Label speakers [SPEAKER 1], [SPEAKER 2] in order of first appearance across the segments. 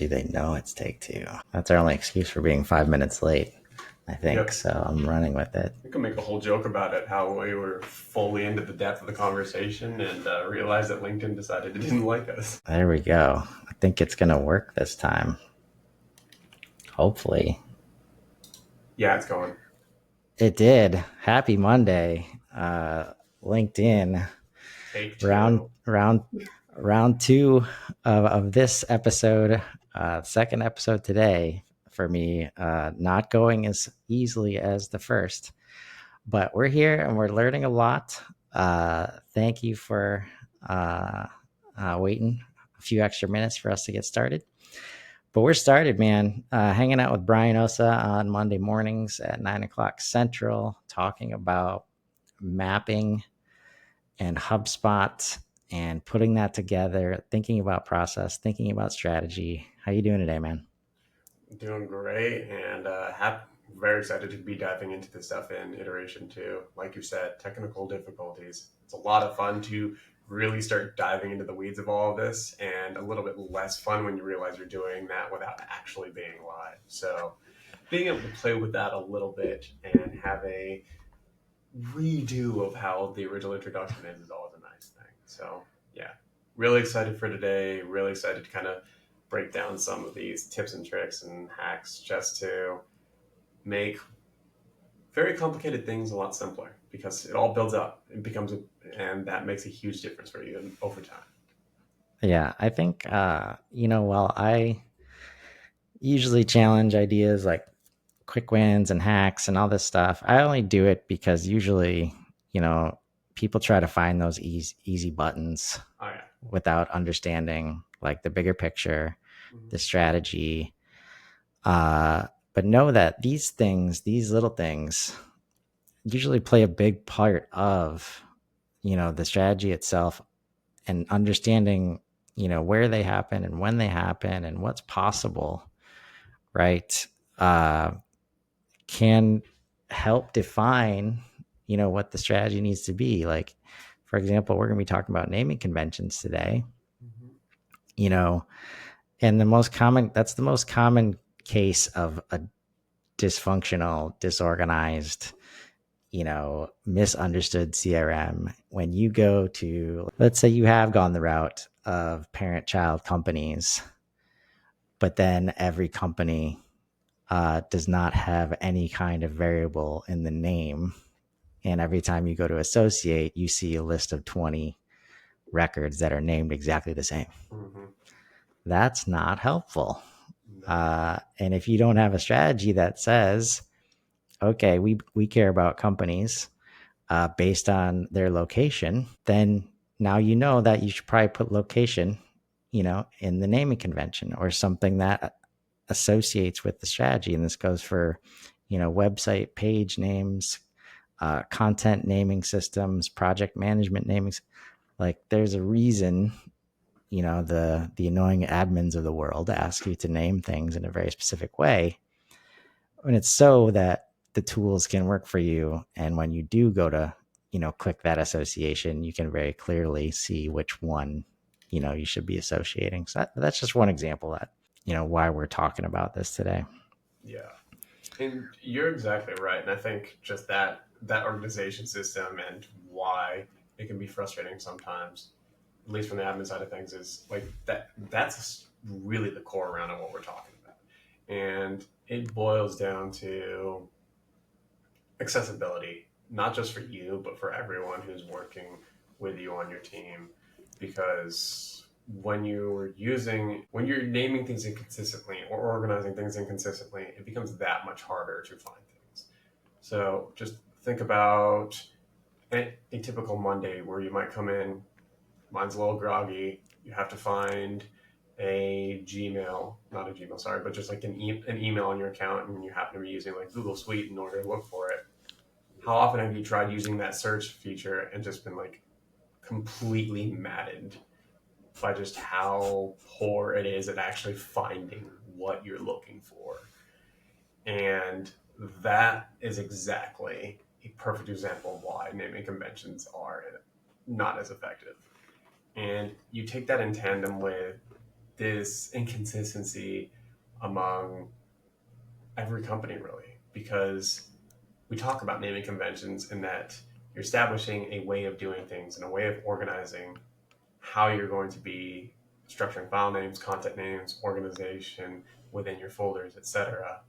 [SPEAKER 1] do they know it's take two? That's our only excuse for being 5 minutes late, I think.
[SPEAKER 2] Yep.
[SPEAKER 1] So I'm running with it.
[SPEAKER 2] We can make a whole joke about it, how we were fully into the depth of the conversation and realized that LinkedIn decided it didn't like us.
[SPEAKER 1] There we go. I think it's going to work this time. Hopefully.
[SPEAKER 2] Yeah, it's going.
[SPEAKER 1] It did. Happy Monday. LinkedIn
[SPEAKER 2] Take
[SPEAKER 1] round
[SPEAKER 2] two.
[SPEAKER 1] round round two of this episode, second episode today for me, not going as easily as the first, but we're here and we're learning a lot. Thank you for waiting a few extra minutes for us to get started. But we're started, man. Hanging out with Bryan Ossa on Monday mornings at 9 o'clock Central, talking about mapping and HubSpot and putting that together, thinking about process, thinking about strategy. How you doing today, man?
[SPEAKER 2] Doing great, and very excited to be diving into this stuff in iteration two. Like you said, technical difficulties. It's a lot of fun to really start diving into the weeds of all of this, and a little bit less fun when you realize you're doing that without actually being live. So being able to play with that a little bit and have a redo of how the original introduction is always a nice thing. So yeah, really excited for today. Really excited to kind of break down some of these tips and tricks and hacks just to make very complicated things a lot simpler, because it all builds up and and that makes a huge difference for you over time.
[SPEAKER 1] Yeah, I think, while I usually challenge ideas like quick wins and hacks and all this stuff, I only do it because usually, people try to find those easy buttons
[SPEAKER 2] Oh yeah.
[SPEAKER 1] without understanding like the bigger picture,
[SPEAKER 2] Mm-hmm.
[SPEAKER 1] the strategy. But know that these little things usually play a big part of, the strategy itself, and understanding, where they happen and when they happen and what's possible, right? Uh, can help define, what the strategy needs to be. Like, for example, we're going to be talking about naming conventions today,
[SPEAKER 2] Mm-hmm.
[SPEAKER 1] you know, and that's the most common case of a dysfunctional, disorganized, misunderstood CRM. When you go to, let's say you have gone the route of parent child companies, but then every company does not have any kind of variable in the name. And every time you go to associate, you see a list of 20 records that are named exactly the same.
[SPEAKER 2] Mm-hmm.
[SPEAKER 1] That's not helpful.
[SPEAKER 2] No.
[SPEAKER 1] And if you don't have a strategy that says, okay, we care about companies based on their location, then now you know that you should probably put location, in the naming convention or something that associates with the strategy. And this goes for, website page names, content naming systems, project management namings. Like there's a reason, the annoying admins of the world ask you to name things in a very specific way. And it's so that the tools can work for you. And when you do go to, click that association, you can very clearly see which one, you should be associating. So that's just one example that, why we're talking about this today.
[SPEAKER 2] Yeah. And you're exactly right. And I think just that organization system and why it can be frustrating sometimes, at least from the admin side of things, is like that's really the core around of what we're talking about. And it boils down to accessibility, not just for you, but for everyone who's working with you on your team. Because when you're naming things inconsistently or organizing things inconsistently, it becomes that much harder to find things. So just think about a typical Monday where you might come in, mine's a little groggy, you have to find a Gmail, not a Gmail, sorry, but just like an email on your account, and you happen to be using like Google Suite in order to look for it. How often have you tried using that search feature and just been like completely maddened by just how poor it is at actually finding what you're looking for? And that is exactly a perfect example of why naming conventions are not as effective. And you take that in tandem with this inconsistency among every company, really, because we talk about naming conventions in that you're establishing a way of doing things and a way of organizing how you're going to be structuring file names, content names, organization within your folders, etc.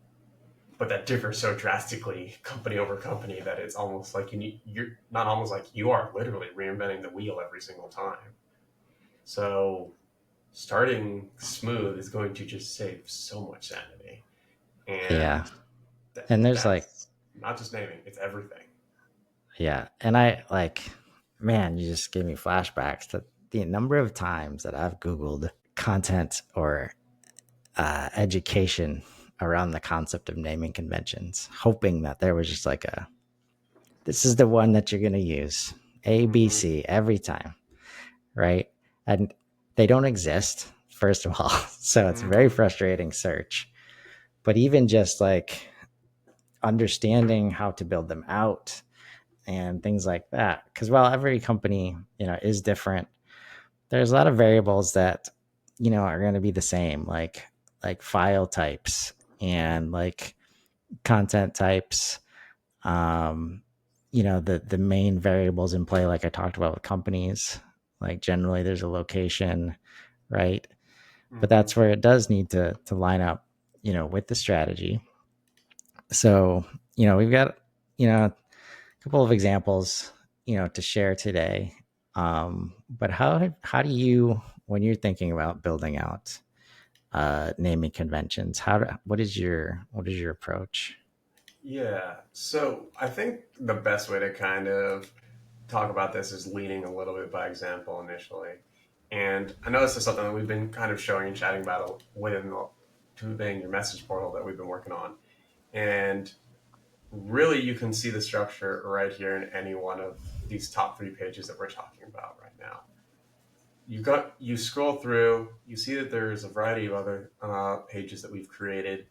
[SPEAKER 2] But that differs so drastically company over company that it's almost like you're not almost like you are literally reinventing the wheel every single time. So starting smooth is going to just save so much sanity.
[SPEAKER 1] Yeah.
[SPEAKER 2] And
[SPEAKER 1] And there's like,
[SPEAKER 2] that's not just naming, it's everything.
[SPEAKER 1] yeah. And I like, man, you just gave me flashbacks to the number of times that I've Googled content or education around the concept of naming conventions, hoping that there was just like a, this is the one that you're going to use, A, B,
[SPEAKER 2] Mm-hmm.
[SPEAKER 1] C every time, right? And they don't exist, first of all. So it's a very
[SPEAKER 2] Mm-hmm.
[SPEAKER 1] frustrating search. But even just like understanding how to build them out and things like that. Because while every company, is different, there's a lot of variables that, are going to be the same, like file types and like content types. Um, the main variables in play, like I talked about with companies, like generally there's a location, right? But
[SPEAKER 2] Mm-hmm.
[SPEAKER 1] that's where it does need to line up, with the strategy. So, we've got, a couple of examples, to share today. But how do you, when you're thinking about building out naming conventions, what is your approach?
[SPEAKER 2] Yeah. So I think the best way to kind of talk about this is leading a little bit by example initially. And I know this is something that we've been kind of showing and chatting about within the within your message portal that we've been working on. And really, you can see the structure right here in any one of these top three pages that we're talking about right now. You scroll through, you see that there's a variety of other pages that we've created,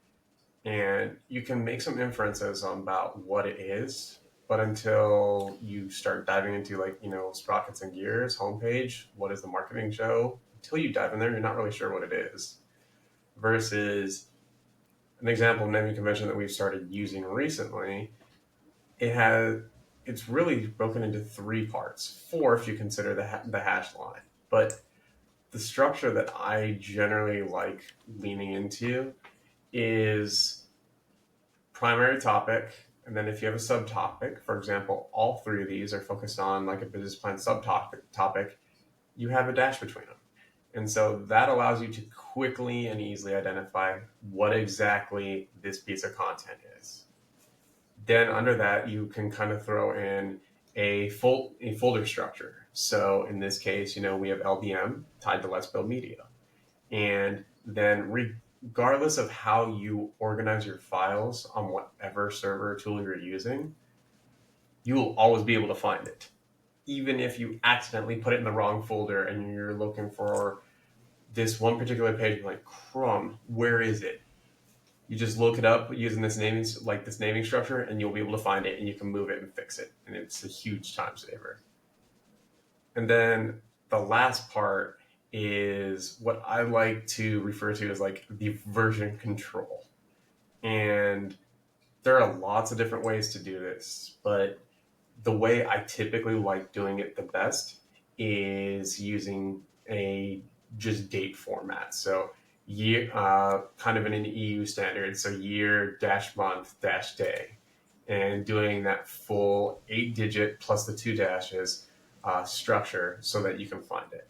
[SPEAKER 2] and you can make some inferences about what it is. But until you start diving into, like, sprockets and gears homepage, what is the marketing show? Until you dive in there, you're not really sure what it is. Versus an example of naming convention that we've started using recently, it has it's really broken into three parts, four if you consider the hash line. But the structure that I generally like leaning into is primary topic, and then if you have a subtopic, for example, all three of these are focused on like a business plan subtopic, you have a dash between them. And so that allows you to quickly and easily identify what exactly this piece of content is. Then under that, you can kind of throw in a folder structure. So in this case, we have LBM tied to Let's Build Media. And then regardless of how you organize your files on whatever server or tool you're using, you will always be able to find it. Even if you accidentally put it in the wrong folder and you're looking for this one particular page, you're like, crumb, where is it? You just look it up using this naming structure, and you'll be able to find it, and you can move it and fix it. And it's a huge time saver. And then the last part is what I like to refer to as like the version control. And there are lots of different ways to do this, but the way I typically like doing it the best is using a just date format. So year, kind of in an EU standard. So year dash month dash day, and doing that full 8-digit plus the two dashes structure so that you can find it.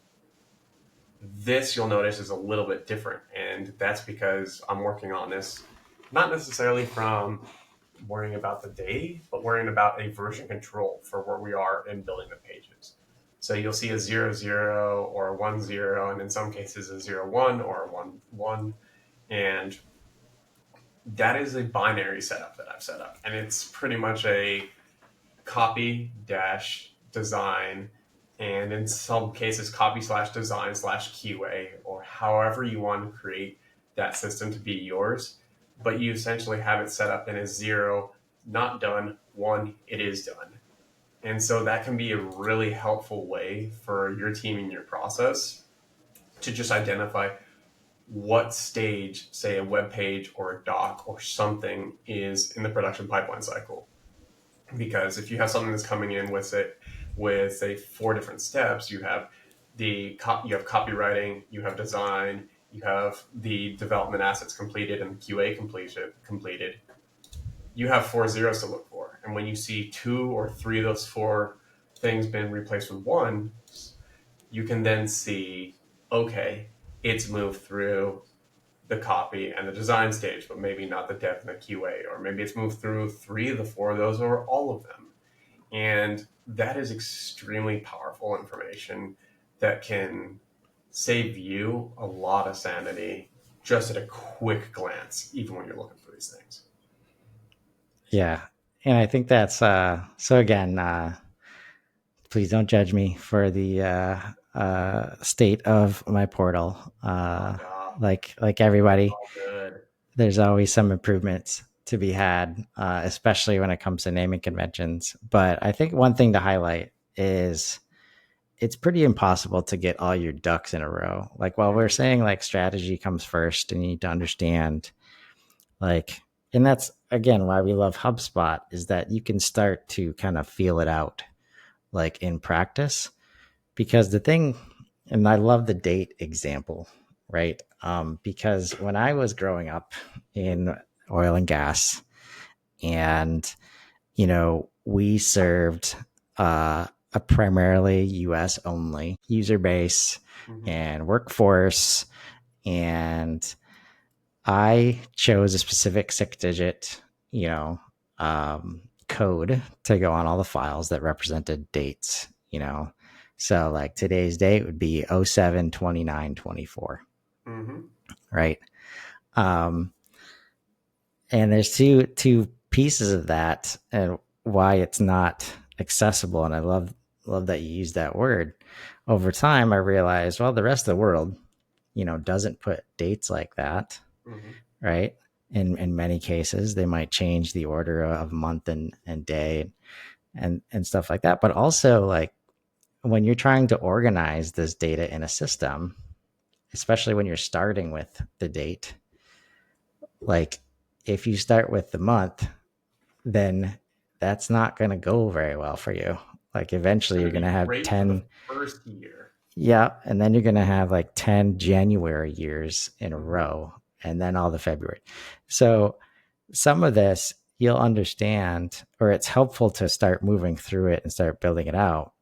[SPEAKER 2] This, you'll notice, is a little bit different, and that's because I'm working on this not necessarily from worrying about the day, but worrying about a version control for where we are in building the pages. So you'll see a 00 or a 10, and in some cases a 01 or a 11, and that is a binary setup that I've set up, and it's pretty much a copy dash design, and in some cases copy slash design slash QA, or however you want to create that system to be yours. But you essentially have it set up in a 0, not done, 1, it is done. And so that can be a really helpful way for your team and your process to just identify what stage, say a web page or a doc or something, is in the production pipeline cycle. Because if you have something that's coming in with say 4 different steps, you have copywriting, you have design, you have the development assets completed and QA completed. You have 4 zeros to look for, and when you see 2 or 3 of those 4 things been replaced with one, you can then see, okay, it's moved through the copy and the design stage, but maybe not the dev and the QA, or maybe it's moved through 3 of the 4 of those or all of them. And that is extremely powerful information that can save you a lot of sanity just at a quick glance, even when you're looking for these things.
[SPEAKER 1] Yeah. And I think that's so again, please don't judge me for the state of my portal.
[SPEAKER 2] Oh, God,
[SPEAKER 1] Like everybody,
[SPEAKER 2] all good.
[SPEAKER 1] there's always some improvements to be had, especially when it comes to naming conventions. But I think one thing to highlight is it's pretty impossible to get all your ducks in a row. Like while we're saying like strategy comes first and you need to understand like, and that's again why we love HubSpot is that you can start to kind of feel it out like in practice. Because the thing, and I love the date example, right? Because when I was growing up in oil and gas, and we served a primarily US only user base
[SPEAKER 2] Mm-hmm.
[SPEAKER 1] and workforce, and I chose a specific 6 digit, you know, code to go on all the files that represented dates. So like today's date would be 07/29/24,
[SPEAKER 2] Mm-hmm.
[SPEAKER 1] right? Um, and there's two pieces of that and why it's not accessible. And I love that you use that word. Over time, I realized, well, the rest of the world, doesn't put dates like that,
[SPEAKER 2] Mm-hmm.
[SPEAKER 1] right? In many cases, they might change the order of month and day and stuff like that. But also, like when you're trying to organize this data in a system, especially when you're starting with the date, like if you start with the month, then that's not going to go very well for you. Like
[SPEAKER 2] It's
[SPEAKER 1] eventually,
[SPEAKER 2] going
[SPEAKER 1] you're
[SPEAKER 2] to
[SPEAKER 1] going to
[SPEAKER 2] be
[SPEAKER 1] have
[SPEAKER 2] great for the
[SPEAKER 1] 10.
[SPEAKER 2] first year.
[SPEAKER 1] Yeah, and then you're going to have like 10 January years in a
[SPEAKER 2] Mm-hmm.
[SPEAKER 1] row, and then all the February. So some of this you'll understand, or it's helpful to start moving through it and start building it out,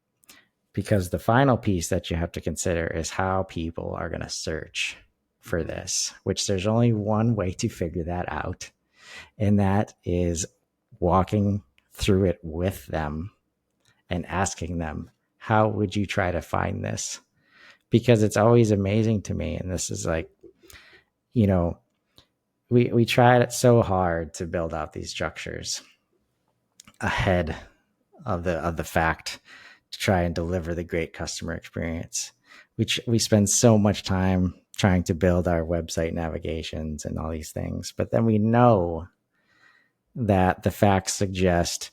[SPEAKER 1] because the final piece that you have to consider is how people are going to search for
[SPEAKER 2] Mm-hmm.
[SPEAKER 1] this, which there's only one way to figure that out, and that is walking through it with them and asking them, how would you try to find this? Because it's always amazing to me. And this is like, you know, we tried so hard to build out these structures ahead of the fact to try and deliver the great customer experience. We spend so much time trying to build our website navigations and all these things, but then we know that the facts suggest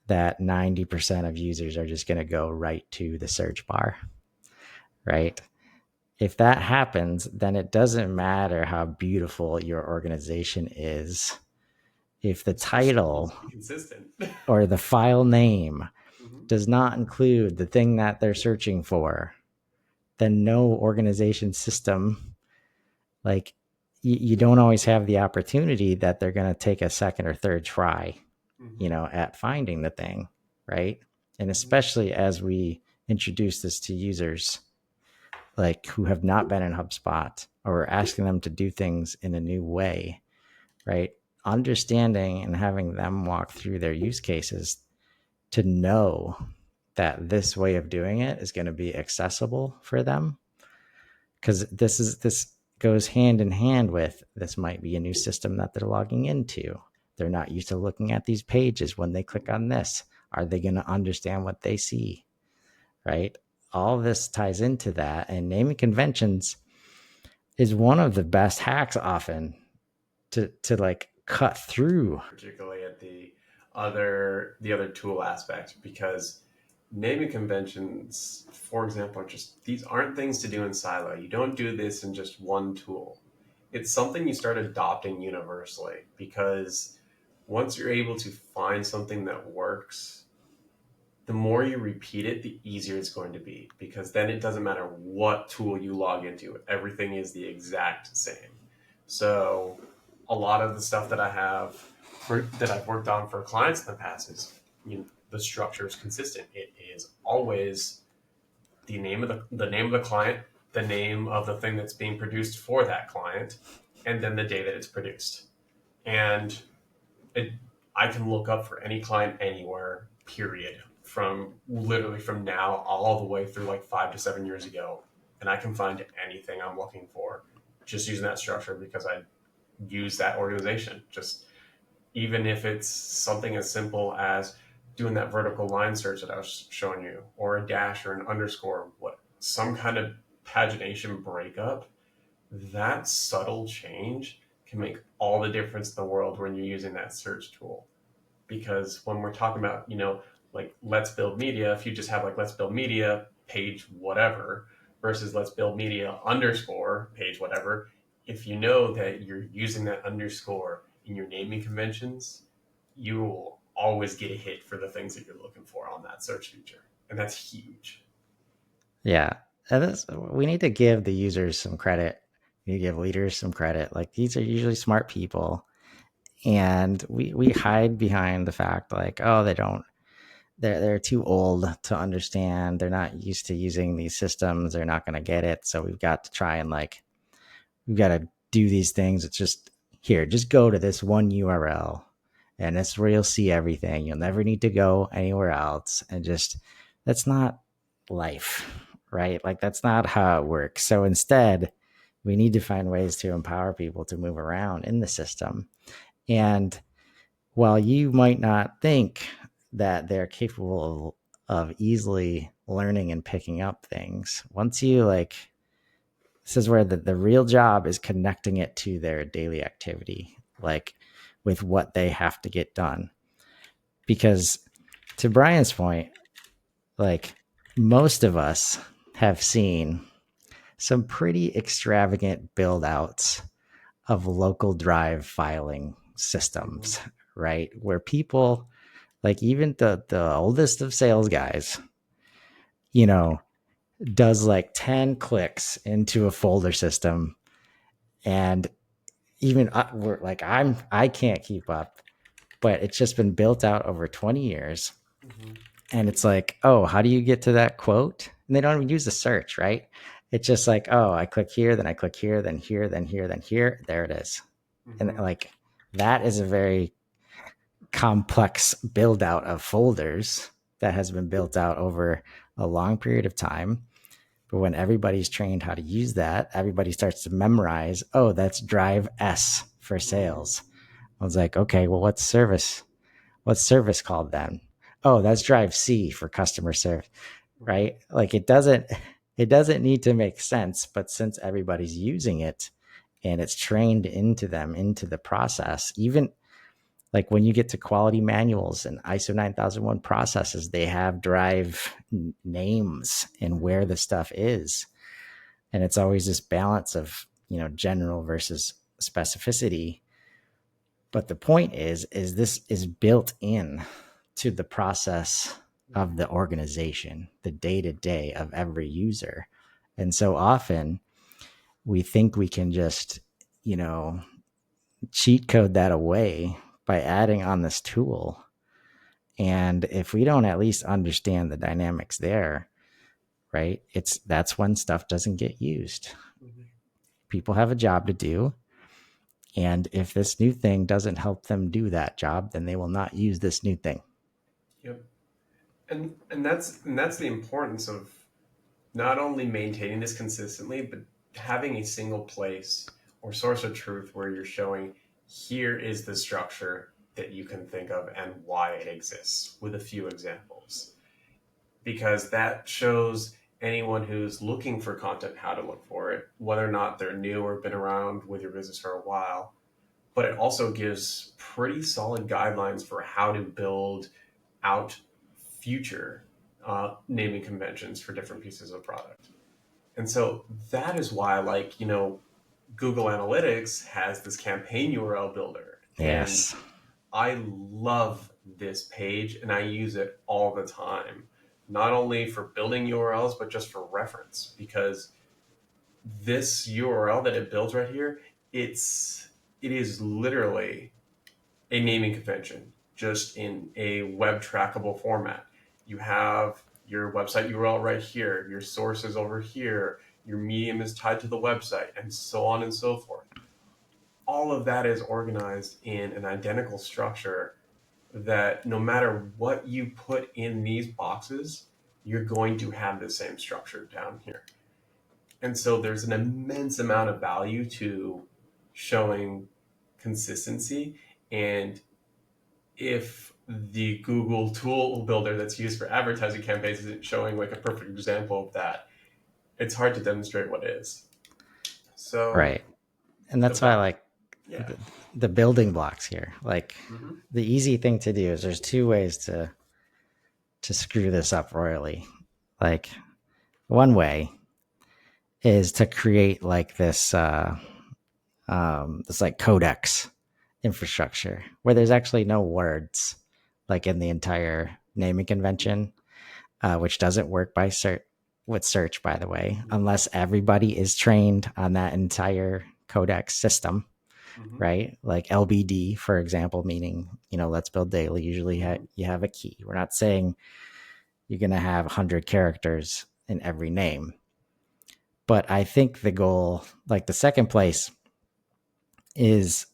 [SPEAKER 1] that 90% of users are just going to go right to the search bar, right? If that happens, then it doesn't matter how beautiful your organization is. If the
[SPEAKER 2] It just needs
[SPEAKER 1] title
[SPEAKER 2] to be consistent.
[SPEAKER 1] or the file name
[SPEAKER 2] Mm-hmm.
[SPEAKER 1] does not include the thing that they're searching for, then no organization system, like you don't always have the opportunity that they're going to take a second or third try,
[SPEAKER 2] Mm-hmm.
[SPEAKER 1] at finding the thing, right? And
[SPEAKER 2] Mm-hmm.
[SPEAKER 1] especially as we introduce this to users like who have not been in HubSpot, or asking them to do things in a new way, right? Understanding and having them walk through their use cases to know that this way of doing it is going to be accessible for them, because this goes hand in hand with, this might be a new system that they're logging into. They're not used to looking at these pages. When they click on this, are they going to understand what they see, right? All this ties into that, and naming conventions is one of the best hacks often to like cut through.
[SPEAKER 2] Particularly at the other tool aspect, because naming conventions, for example, are just, these aren't things to do in silo. You don't do this in just one tool. it's something you start adopting universally, because once you're able to find something that works, the more you repeat it, the easier it's going to be, because then it doesn't matter what tool you log into, everything is the exact same. So a lot of the stuff that I have that I've worked on for clients in the past is, the structure is consistent. It is always the name of the client, the name of the thing that's being produced for that client, and then the day that it's produced. And it, I can look up for any client anywhere, period, from literally from now all the way through like 5 to 7 years ago, and I can find anything I'm looking for just using that structure, because I use that organization. Just even if it's something as simple as doing that vertical line search that I was showing you, or a dash or an underscore, what some kind of pagination breakup, that subtle change can make all the difference in the world when you're using that search tool. Because when we're talking about, like let's build media, if you just have like let's build media page whatever versus let's build media underscore page whatever, if you know that you're using that underscore in your naming conventions, you will always get a hit for the things that you're looking for on that search feature. And that's huge.
[SPEAKER 1] Yeah. And we need to give the users some credit. We need to give leaders some credit. Like these are usually smart people. And we hide behind the fact like, oh, they're too old to understand. They're not used to using these systems. They're not going to get it. So we've got to try and like, we've got to do these things. It's just here, just go to this one URL and that's where you'll see everything. You'll never need to go anywhere else. And just, that's not life, right? Like that's not how it works. So instead, we need to find ways to empower people to move around in the system. And while you might not think that they're capable of easily learning and picking up things, once you like, this is where the real job is connecting it to their daily activity, like with what they have to get done. Because to Brian's point, like most of us have seen some pretty extravagant build outs of local drive filing
[SPEAKER 2] Mm-hmm.
[SPEAKER 1] systems, right? Where people, like even the oldest of sales guys, you know, does like 10 clicks into a folder system. And even we're like, I can't keep up, but it's just been built out over 20 years.
[SPEAKER 2] Mm-hmm.
[SPEAKER 1] And it's like, oh, how do you get to that quote? And they don't even use the search, right? It's just like, oh, I click here, then I click here, then here, then here, then here. There it is. And
[SPEAKER 2] Mm-hmm.
[SPEAKER 1] like that is a very complex build out of folders that has been built out over a long period of time. But when everybody's trained how to use that, everybody starts to memorize, oh, that's drive S for
[SPEAKER 2] Mm-hmm.
[SPEAKER 1] sales. I was like, okay, well, what's service called then? Oh, that's drive C for customer service,
[SPEAKER 2] Mm-hmm.
[SPEAKER 1] right? Like it doesn't need to make sense, but since everybody's using it and it's trained into them, into the process, even like when you get to quality manuals and ISO 9001 processes, they have drive names and where the stuff is. And it's always this balance of, general versus specificity. But the point is this is built in to the process of
[SPEAKER 2] Mm-hmm.
[SPEAKER 1] the organization, the day to day of every user. And so often we think we can just, you know, cheat code that away by adding on this tool. And if we don't at least understand the dynamics there, right, that's when stuff doesn't get used.
[SPEAKER 2] Mm-hmm.
[SPEAKER 1] People have a job to do. And if this new thing doesn't help them do that job, then they will not use this new thing.
[SPEAKER 2] Yep. And that's the importance of not only maintaining this consistently, but having a single place or source of truth where you're showing, here is the structure that you can think of and why it exists, with a few examples. Because that shows anyone who's looking for content how to look for it, whether or not they're new or been around with your business for a while. But it also gives pretty solid guidelines for how to build out future naming conventions for different pieces of product. And so that is why, like, Google Analytics has this campaign URL builder, and
[SPEAKER 1] Yes.
[SPEAKER 2] I love this page and I use it all the time, not only for building URLs, but just for reference, because this URL that it builds right here, it is literally a naming convention, just in a web trackable format. You have your website URL right here, your sources over here, your medium is tied to the website, and so on and so forth. All of that is organized in an identical structure that no matter what you put in these boxes, you're going to have the same structure down here. And so there's an immense amount of value to showing consistency. And if the Google tool builder that's used for advertising campaigns isn't showing like a perfect example of that, it's hard to demonstrate what is. So
[SPEAKER 1] Right. And
[SPEAKER 2] the
[SPEAKER 1] that's why I
[SPEAKER 2] back,
[SPEAKER 1] like
[SPEAKER 2] yeah.
[SPEAKER 1] the building blocks here. Like
[SPEAKER 2] Mm-hmm.
[SPEAKER 1] the easy thing to do is there's two ways to screw this up royally. Like one way is to create like this like codex infrastructure where there's actually no words like in the entire naming convention, which doesn't work by with search, by the way,
[SPEAKER 2] Mm-hmm.
[SPEAKER 1] unless everybody is trained on that entire codex system,
[SPEAKER 2] Mm-hmm.
[SPEAKER 1] right? Like LBD, for example, meaning, let's build daily. Usually
[SPEAKER 2] Mm-hmm.
[SPEAKER 1] you have a key. We're not saying you're going to have 100 characters in every name. But I think the goal, like the second place, is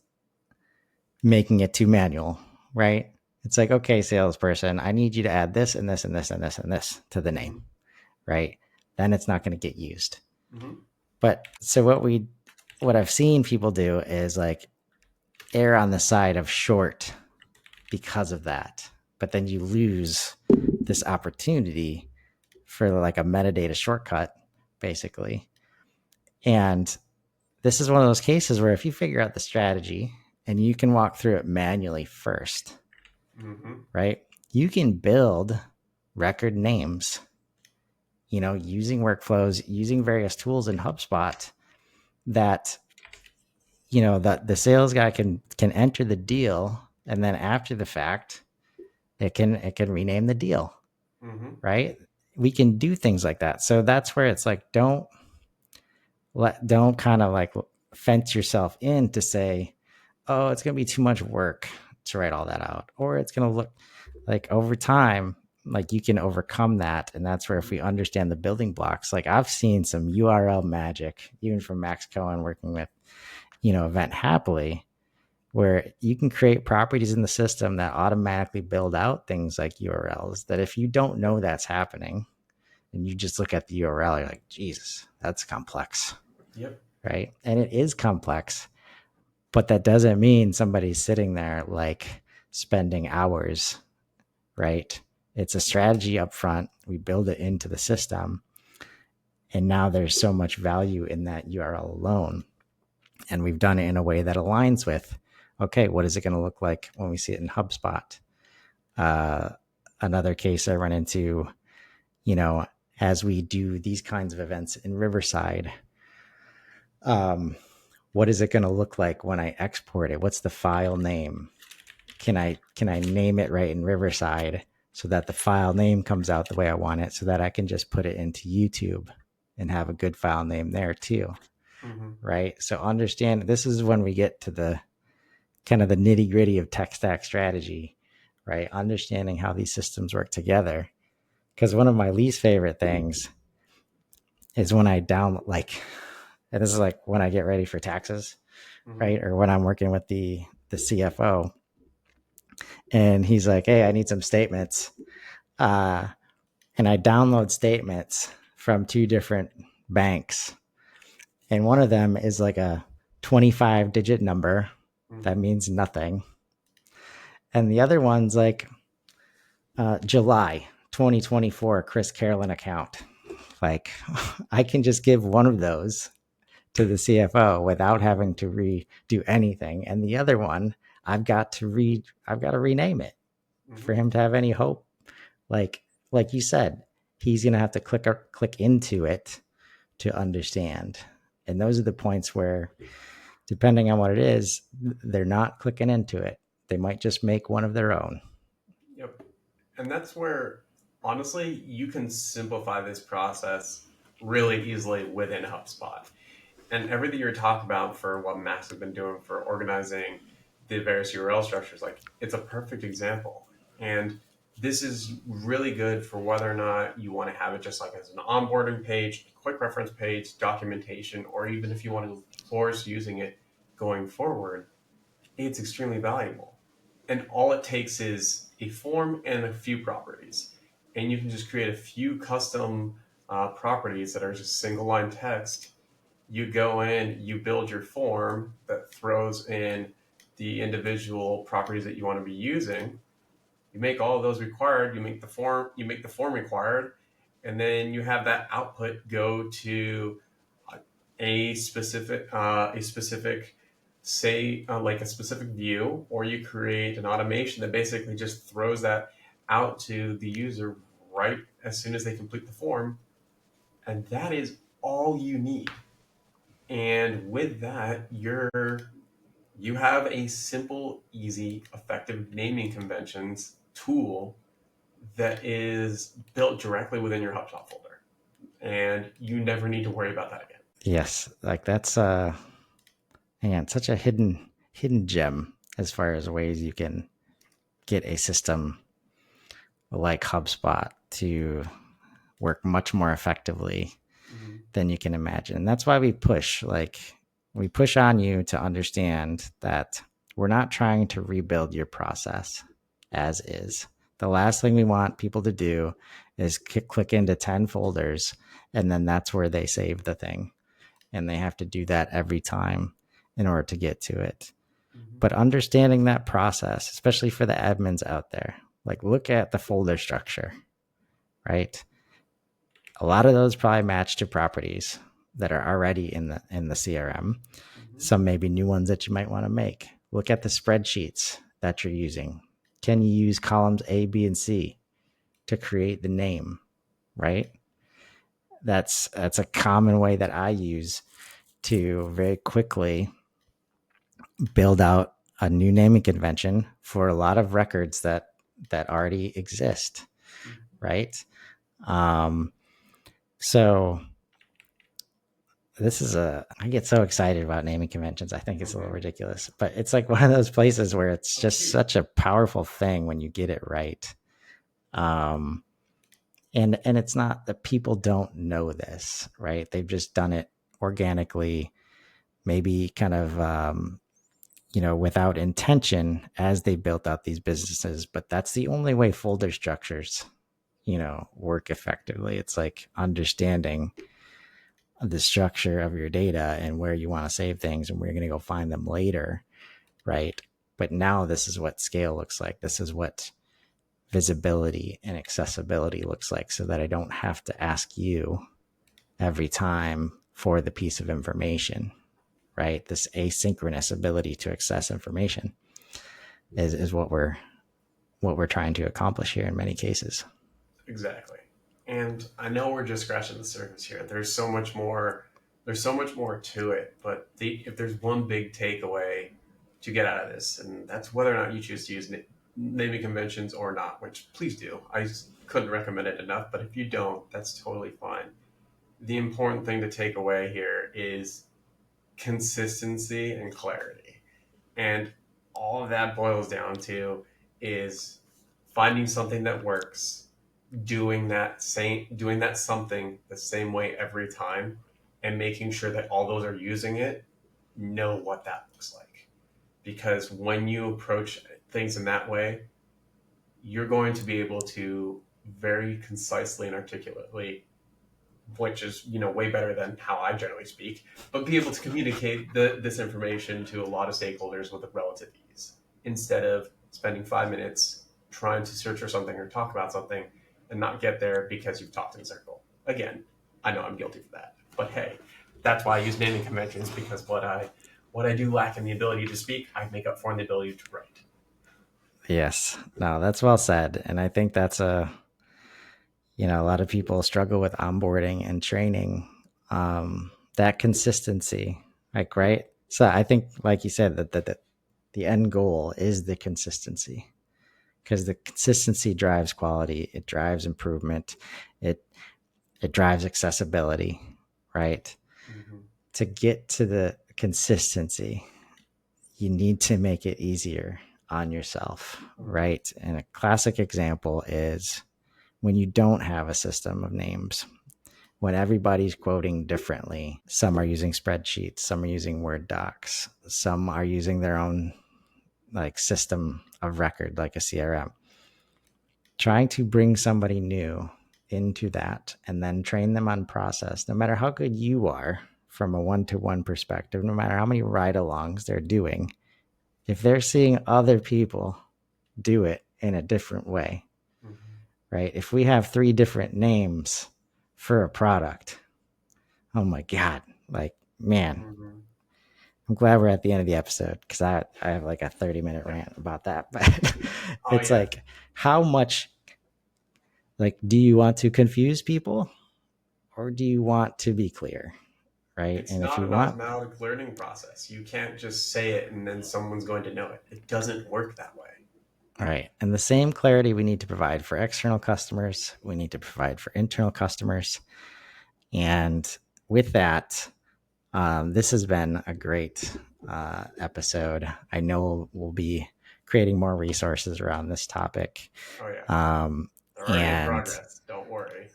[SPEAKER 1] making it too manual, right? It's like, okay, salesperson, I need you to add this and this and this and this and this to the name,
[SPEAKER 2] Mm-hmm.
[SPEAKER 1] right? Then it's not going to get used.
[SPEAKER 2] Mm-hmm.
[SPEAKER 1] But so what I've seen people do is like err on the side of short because of that. But then you lose this opportunity for like a metadata shortcut, basically. And this is one of those cases where if you figure out the strategy and you can walk through it manually first,
[SPEAKER 2] Mm-hmm.
[SPEAKER 1] right? You can build record names, using workflows, using various tools in HubSpot that, that the sales guy can enter the deal, and then after the fact, it can rename the deal,
[SPEAKER 2] Mm-hmm.
[SPEAKER 1] right? We can do things like that. So that's where it's like don't kind of like fence yourself in to say, oh, it's going to be too much work to write all that out, or it's going to look like over time, like you can overcome that. And that's where if we understand the building blocks, like I've seen some URL magic, even from Max Cohen working with, Event Happily, where you can create properties in the system that automatically build out things like URLs that if you don't know that's happening and you just look at the URL, you're like, Jesus, that's complex,
[SPEAKER 2] Yep.
[SPEAKER 1] right? And it is complex, but that doesn't mean somebody's sitting there like spending hours, right? It's a strategy up front. We build it into the system. And now there's so much value in that URL alone. And we've done it in a way that aligns with, okay, what is it going to look like when we see it in HubSpot? Uh, Another case I run into, you know, as we do these kinds of events in Riverside, um, what is it going to look like when I export it? What's the file name? Can I name it right in Riverside so that the file name comes out the way I want it, so that I can just put it into YouTube and have a good file name there too,
[SPEAKER 2] Mm-hmm.
[SPEAKER 1] right? So understand this is when we get to the kind of the nitty gritty of tech stack strategy, right? Understanding how these systems work together. Because one of my least favorite things is when I download and this is like when I get ready for taxes,
[SPEAKER 2] Mm-hmm.
[SPEAKER 1] right? Or when I'm working with the CFO and he's like, hey, I need some statements. Uh, and I download statements from two different banks. And one of them is like a 25 digit number that
[SPEAKER 2] Mm-hmm.
[SPEAKER 1] means nothing. And the other one's like July 2024 Chris Carolan account. Like I can just give one of those to the CFO without having to redo anything. And the other one, I've got to rename it
[SPEAKER 2] Mm-hmm.
[SPEAKER 1] for him to have any hope. Like you said, he's gonna have to click into it to understand. And those are the points where, depending on what it is, they're not clicking into it. They might just make one of their own.
[SPEAKER 2] Yep. And that's where, honestly, you can simplify this process really easily within HubSpot. And everything you're talking about for what Max has been doing for organizing the various URL structures, like it's a perfect example. And this is really good for whether or not you want to have it just like as an onboarding page, quick reference page, documentation, or even if you want to force using it going forward, it's extremely valuable. And all it takes is a form and a few properties. And you can just create a few custom properties that are just single line text. You go in, you build your form that throws in the individual properties that you want to be using. You make all of those required. You make the form required, and then you have that output go to a specific say like a specific view, or you create an automation that basically just throws that out to the user right as soon as they complete the form, and that is all you need. And with that, you have a simple, easy, effective naming conventions tool that is built directly within your HubSpot folder, and you never need to worry about that again.
[SPEAKER 1] Yes, like that's man, such a hidden gem as far as ways you can get a system like HubSpot to work much more effectively
[SPEAKER 2] Mm-hmm.
[SPEAKER 1] than you can imagine. And that's why we push on you to understand that we're not trying to rebuild your process as is. The last thing we want people to do is click into 10 folders, and then that's where they save the thing. And they have to do that every time in order to get to it.
[SPEAKER 2] Mm-hmm.
[SPEAKER 1] But understanding that process, especially for the admins out there, like look at the folder structure, right? A lot of those probably match to properties that are already in the CRM.
[SPEAKER 2] Mm-hmm.
[SPEAKER 1] Some maybe new ones that you might want to make. Look at the spreadsheets that you're using. Can you use columns A, B, and C to create the name, right? That's a common way that I use to very quickly build out a new naming convention for a lot of records that already exist,
[SPEAKER 2] Mm-hmm.
[SPEAKER 1] right? Um, so I get so excited about naming conventions. I think it's a little
[SPEAKER 2] Okay.
[SPEAKER 1] ridiculous, but it's like one of those places where it's
[SPEAKER 2] Oh,
[SPEAKER 1] just
[SPEAKER 2] shoot.
[SPEAKER 1] such a powerful thing when you get it right. Um, and it's not that people don't know this, right? They've just done it organically, maybe kind of, without intention as they built out these businesses, but that's the only way folder structures, work effectively. It's like understanding the structure of your data and where you want to save things and where you're going to go find them later, right? But now this is what scale looks like. This is what visibility and accessibility looks like, so that I don't have to ask you every time for the piece of information, right? This asynchronous ability to access information is what we're trying to accomplish here in many cases.
[SPEAKER 2] Exactly. And I know we're just scratching the surface here. There's so much more. There's so much more to it. But if there's one big takeaway to get out of this, and that's whether or not you choose to use naming conventions or not, which please do. I just couldn't recommend it enough. But if you don't, that's totally fine. The important thing to take away here is consistency and clarity. And all of that boils down to is finding something that works, doing that something the same way every time, and making sure that all those are using it know what that looks like. Because when you approach things in that way, you're going to be able to very concisely and articulately, which is way better than how I generally speak, but be able to communicate this information to a lot of stakeholders with relative ease, instead of spending 5 minutes trying to search for something or talk about something and not get there because you've talked in a circle. Again, I know I'm guilty for that, but hey, that's why I use naming conventions, because what I do lack in the ability to speak, I make up for in the ability to write.
[SPEAKER 1] Yes, no, that's well said. And I think that's a lot of people struggle with onboarding and training. that consistency, like, right? So I think, like you said, that the end goal is the consistency, because the consistency drives quality, it drives improvement, it it drives accessibility, right?
[SPEAKER 2] Mm-hmm.
[SPEAKER 1] To get to the consistency, you need to make it easier on yourself,
[SPEAKER 2] Mm-hmm.
[SPEAKER 1] right? And a classic example is when you don't have a system of names, when everybody's quoting differently. Some are using spreadsheets, some are using Word docs, some are using their own like system of record, like a CRM. Trying to bring somebody new into that and then train them on process, no matter how good you are from a one-to-one perspective, no matter how many ride-alongs they're doing, if they're seeing other people do it in a different way,
[SPEAKER 2] Mm-hmm.
[SPEAKER 1] right? If we have 3 different names for a product, oh my God, like, man,
[SPEAKER 2] Mm-hmm.
[SPEAKER 1] I'm glad we're at the end of the episode, because I have like a 30-minute rant about that. But
[SPEAKER 2] Oh
[SPEAKER 1] it's
[SPEAKER 2] yeah,
[SPEAKER 1] like, how much, like, do you want to confuse people or do you want to be clear? Right.
[SPEAKER 2] it's
[SPEAKER 1] And if
[SPEAKER 2] not
[SPEAKER 1] you
[SPEAKER 2] an
[SPEAKER 1] want,
[SPEAKER 2] automatic learning process. You can't just say it and then someone's going to know it. It doesn't work that way.
[SPEAKER 1] right. And the same clarity we need to provide for external customers, we need to provide for internal customers. And with that, this has been a great episode. I know we'll be creating more resources around this topic.
[SPEAKER 2] Oh yeah,
[SPEAKER 1] Um,
[SPEAKER 2] they're already in
[SPEAKER 1] and
[SPEAKER 2] progress. Don't worry.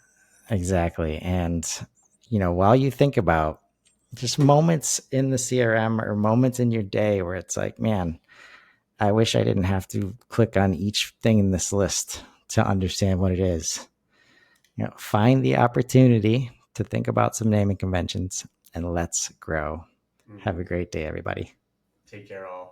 [SPEAKER 1] exactly. And, while you think about just moments in the CRM or moments in your day where it's like, man, I wish I didn't have to click on each thing in this list to understand what it is. Find the opportunity to think about some naming conventions and let's grow. Have
[SPEAKER 2] Mm-hmm.
[SPEAKER 1] a great day, everybody.
[SPEAKER 2] Take care, all.